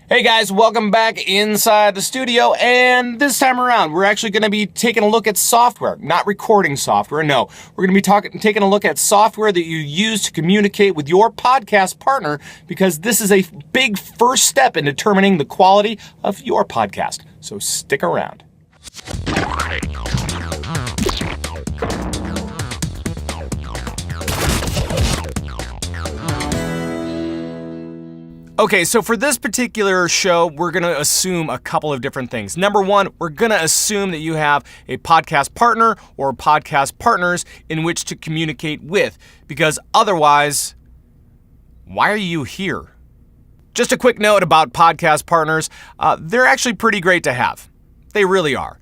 Hey guys, welcome back inside the studio, and this time around, we're actually going to be taking a look at software, not recording software, no. We're going to be taking a look at software that you use to communicate with your podcast partner, because this is a big first step in determining the quality of your podcast. So stick around. Okay, so for this particular show, we're going to assume a couple of different things. Number one, we're going to assume that you have a podcast partner or podcast partners in which to communicate with, because otherwise, why are you here? Just a quick note about podcast partners. They're actually pretty great to have. They really are.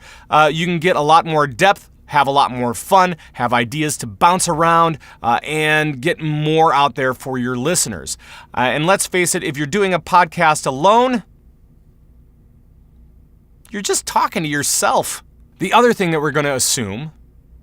You can get a lot more depth, have a lot more fun, have ideas to bounce around, and get more out there for your listeners. And let's face it, if you're doing a podcast alone, you're just talking to yourself. The other thing that we're going to assume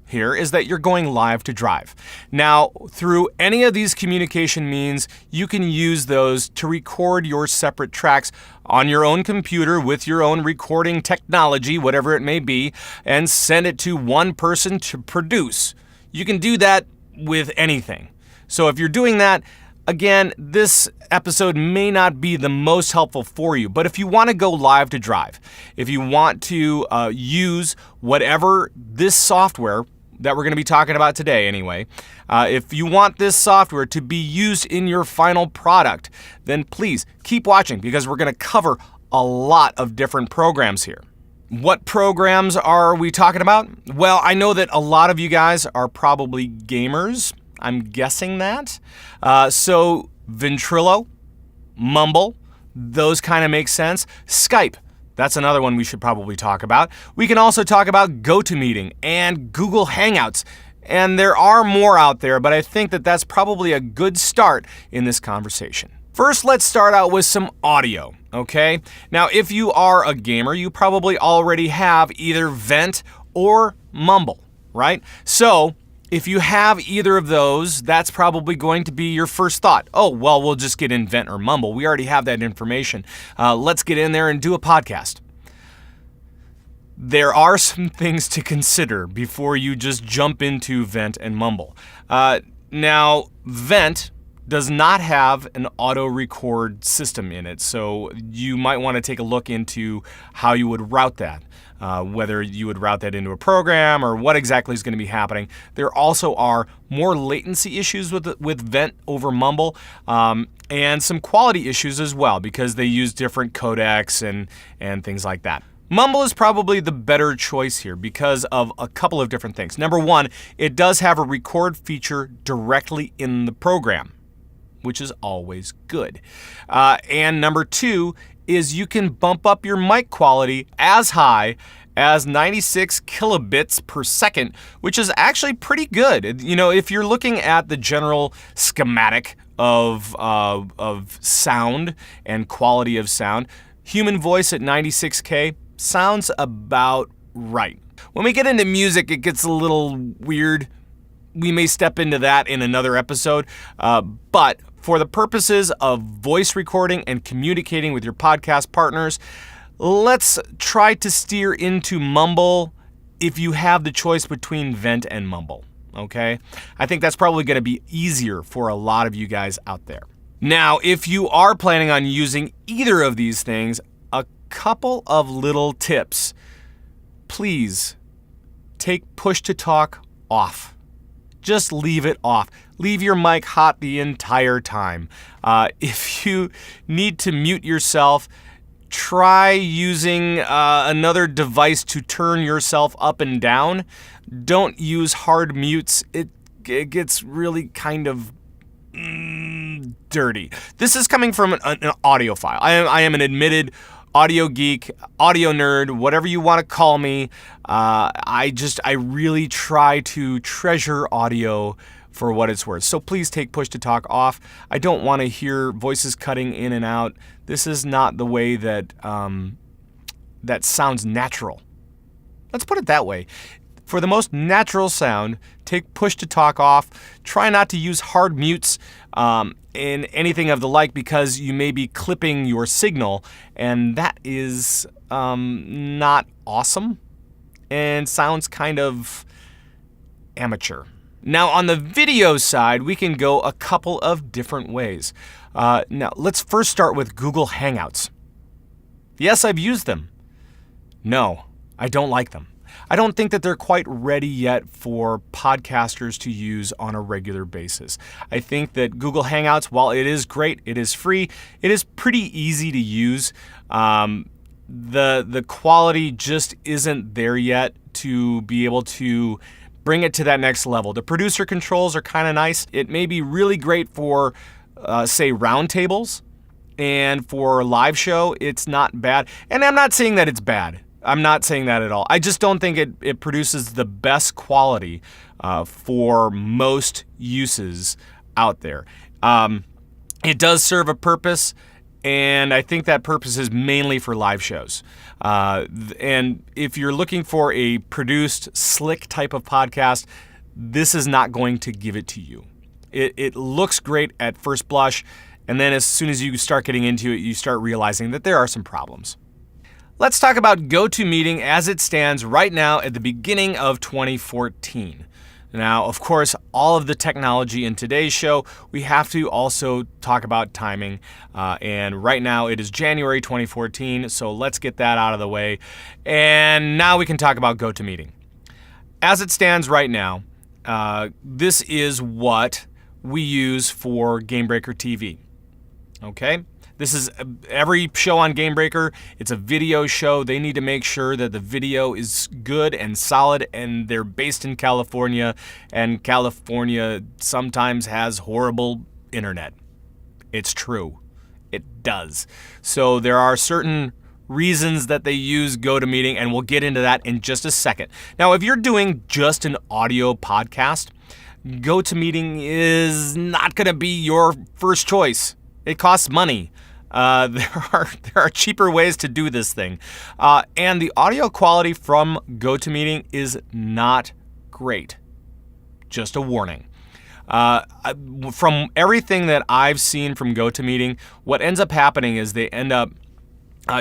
here is that you're going live to drive. Now, through any of these communication means, you can use those to record your separate tracks on your own computer with your own recording technology, whatever it may be, and send it to one person to produce. You can do that with anything. So if you're doing that, again, this episode may not be the most helpful for you, but if you want to go live to drive, if you want to use whatever this software that we're going to be talking about today anyway, if you want this software to be used in your final product, then please keep watching, because we're going to cover a lot of different programs here. What programs are we talking about? Well, I know that a lot of you guys are probably gamers. I'm guessing that. So Ventrilo, Mumble, those kind of make sense. Skype. That's another one we should probably talk about. We can also talk about GoToMeeting and Google Hangouts. And there are more out there, but I think that that's probably a good start in this conversation. First, let's start out with some audio, okay? Now, if you are a gamer, you probably already have either Vent or Mumble, right? So, if you have either of those, that's probably going to be your first thought. Oh, well, we'll just get in Vent or Mumble. We already have that information. Let's get in there and do a podcast. There are some things to consider before you just jump into Vent and Mumble. Now, Vent does not have an auto record system in it, so you might want to take a look into how you would route that. Whether you would route that into a program or what exactly is going to be happening. There also are more latency issues with Vent over Mumble, and some quality issues as well, because they use different codecs and things like that. Mumble is probably the better choice here because of a couple of different things. Number one, it does have a record feature directly in the program, which is always good. And number two is you can bump up your mic quality as high as 96 kilobits per second, which is actually pretty good. You know, if you're looking at the general schematic of sound and quality of sound, human voice at 96K sounds about right. When we get into music, it gets a little weird. We may step into that in another episode, but for the purposes of voice recording and communicating with your podcast partners, let's try to steer into Mumble if you have the choice between Vent and Mumble, okay? I think that's probably going to be easier for a lot of you guys out there. Now, if you are planning on using either of these things, a couple of little tips. Please take push-to-talk off. Just leave it off. Leave your mic hot the entire time. If you need to mute yourself, try using another device to turn yourself up and down. Don't use hard mutes. It gets really kind of dirty. This is coming from an audio file. I am an admitted audio geek, audio nerd, whatever you want to call me. I really try to treasure audio for what it's worth. So please take push to talk off. I don't want to hear voices cutting in and out. This is not the way that that sounds natural. Let's put it that way. For the most natural sound, take push to talk off. Try not to use hard mutes. in anything of the like because you may be clipping your signal, and that is not awesome and sounds kind of amateur. Now, on the video side, we can go a couple of different ways. Now, let's first start with Google Hangouts. Yes, I've used them. No, I don't like them. I don't think that they're quite ready yet for podcasters to use on a regular basis. I think that Google Hangouts, while it is great, it is free, it is pretty easy to use. The quality just isn't there yet to be able to bring it to that next level. The producer controls are kind of nice. It may be really great for, say, roundtables, and for live show, it's not bad. And I'm not saying that it's bad. I'm not saying that at all. I just don't think it produces the best quality for most uses out there. It does serve a purpose, and I think that purpose is mainly for live shows. And if you're looking for a produced, slick type of podcast, this is not going to give it to you. It looks great at first blush, and then as soon as you start getting into it, you start realizing that there are some problems. Let's talk about GoToMeeting as it stands right now at the beginning of 2014. Now, of course, all of the technology in today's show, we have to also talk about timing. And right now it is January 2014, so let's get that out of the way. And now we can talk about GoToMeeting. As it stands right now, this is what we use for GameBreaker TV. Okay? This is every show on GameBreaker. It's a video show. They need to make sure that the video is good and solid, and they're based in California, and California sometimes has horrible internet. It's true. It does. So there are certain reasons that they use GoToMeeting, and we'll get into that in just a second. Now, if you're doing just an audio podcast, GoToMeeting is not going to be your first choice. It costs money. There are cheaper ways to do this thing. And the audio quality from GoToMeeting is not great. Just a warning. From everything that I've seen from GoToMeeting, what ends up happening is they end up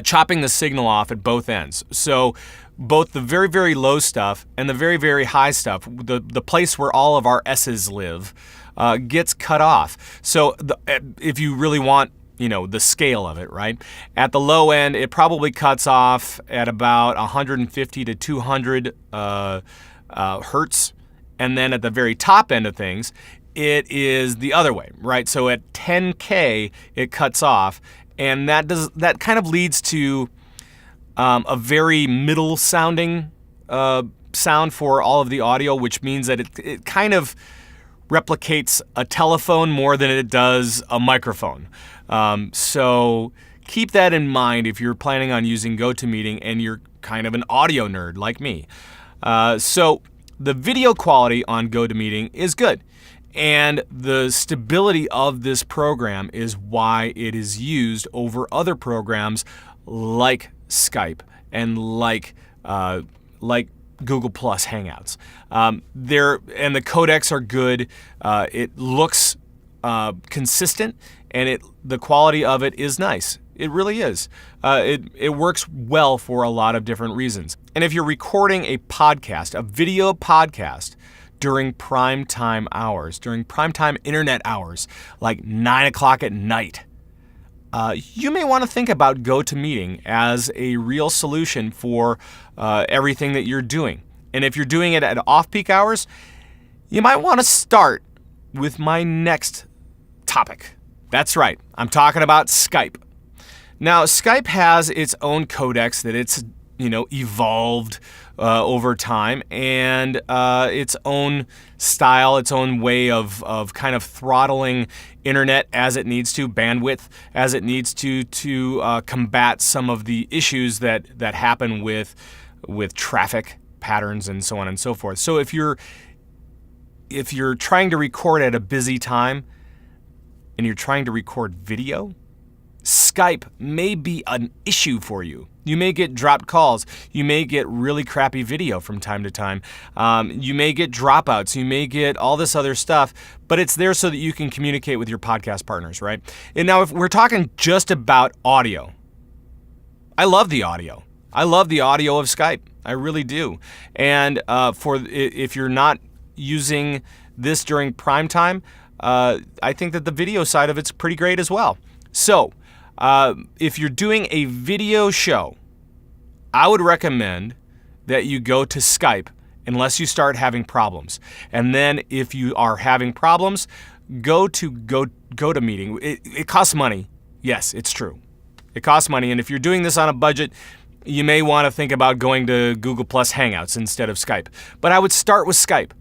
chopping the signal off at both ends. So both the very, very low stuff and the very, very high stuff, the place where all of our S's live, gets cut off. So if you really want the scale of it, right? At the low end, it probably cuts off at about 150 to 200 hertz. And then at the very top end of things, it is the other way, right? So at 10K, it cuts off. And that kind of leads to a very middle sounding sound for all of the audio, which means that it kind of replicates a telephone more than it does a microphone. So keep that in mind if you're planning on using GoToMeeting and you're kind of an audio nerd like me. So the video quality on GoToMeeting is good. And the stability of this program is why it is used over other programs like Skype and like Google Plus Hangouts. And the codecs are good. It looks consistent, and the quality of it is nice. It really is. It works well for a lot of different reasons. And if you're recording a podcast, a video podcast, during prime time hours, during prime time internet hours, like 9 o'clock at night, you may want to think about GoToMeeting as a real solution for everything that you're doing. And if you're doing it at off-peak hours, you might want to start with my next topic. That's right, I'm talking about Skype. Now, Skype has its own codecs that it's evolved over time, and its own style, its own way of kind of throttling internet as it needs to, bandwidth as it needs to combat some of the issues that happen with traffic patterns and so on and so forth. So if you're trying to record at a busy time and you're trying to record video, Skype may be an issue for you. You may get dropped calls. You may get really crappy video from time to time. You may get dropouts. You may get all this other stuff, but it's there so that you can communicate with your podcast partners, right? And now if we're talking just about audio, I love the audio. I love the audio of Skype. I really do. And if you're not using this during prime time, I think that the video side of it's pretty great as well. So, if you're doing a video show, I would recommend that you go to Skype unless you start having problems. And then if you are having problems, go to GoToMeeting. It costs money. Yes, it's true. It costs money. And if you're doing this on a budget, you may want to think about going to Google Plus Hangouts instead of Skype. But I would start with Skype.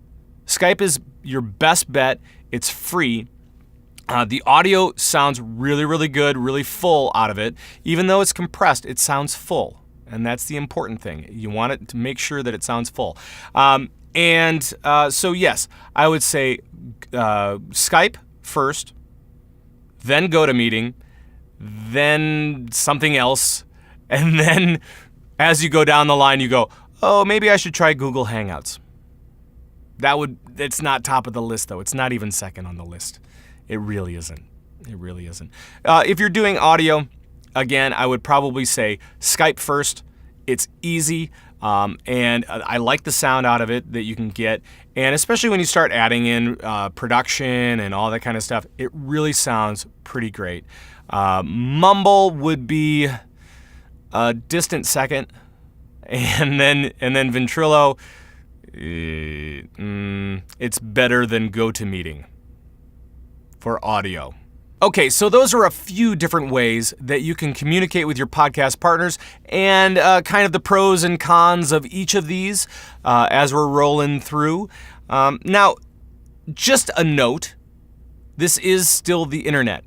Skype is your best bet. It's free. The audio sounds really, really good, really full out of it. Even though it's compressed, it sounds full. And that's the important thing. You want it to make sure that it sounds full. So yes, I would say Skype first, then GoToMeeting, then something else. And then as you go down the line, you go, oh, maybe I should try Google Hangouts. It's not top of the list, though. It's not even second on the list. It really isn't. It really isn't. If you're doing audio, again, I would probably say Skype first. It's easy, and I like the sound out of it that you can get. And especially when you start adding in production and all that kind of stuff, it really sounds pretty great. Mumble would be a distant second, and then Ventrilo. It's better than GoToMeeting for audio. Okay, so those are a few different ways that you can communicate with your podcast partners and kind of the pros and cons of each of these as we're rolling through. Now, just a note, this is still the internet.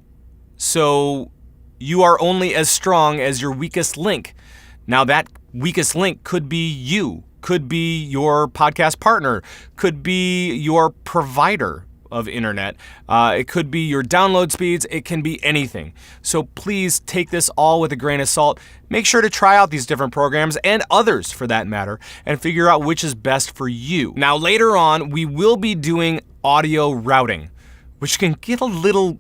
So you are only as strong as your weakest link. Now, that weakest link could be you, could be your podcast partner, could be your provider of internet. It could be your download speeds. It can be anything. So please take this all with a grain of salt. Make sure to try out these different programs and others for that matter and figure out which is best for you. Now later on, we will be doing audio routing, which can get a little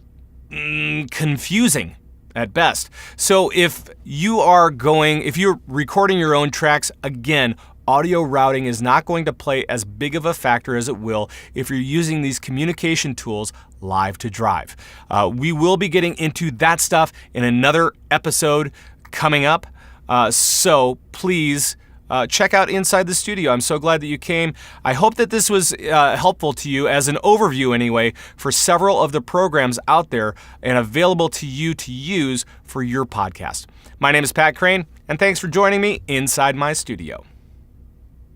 confusing at best. So if you're recording your own tracks, again, audio routing is not going to play as big of a factor as it will if you're using these communication tools live to drive. We will be getting into that stuff in another episode coming up. So please check out Inside the Studio. I'm so glad that you came. I hope that this was helpful to you as an overview anyway for several of the programs out there and available to you to use for your podcast. My name is Pat Crane, and thanks for joining me inside my studio.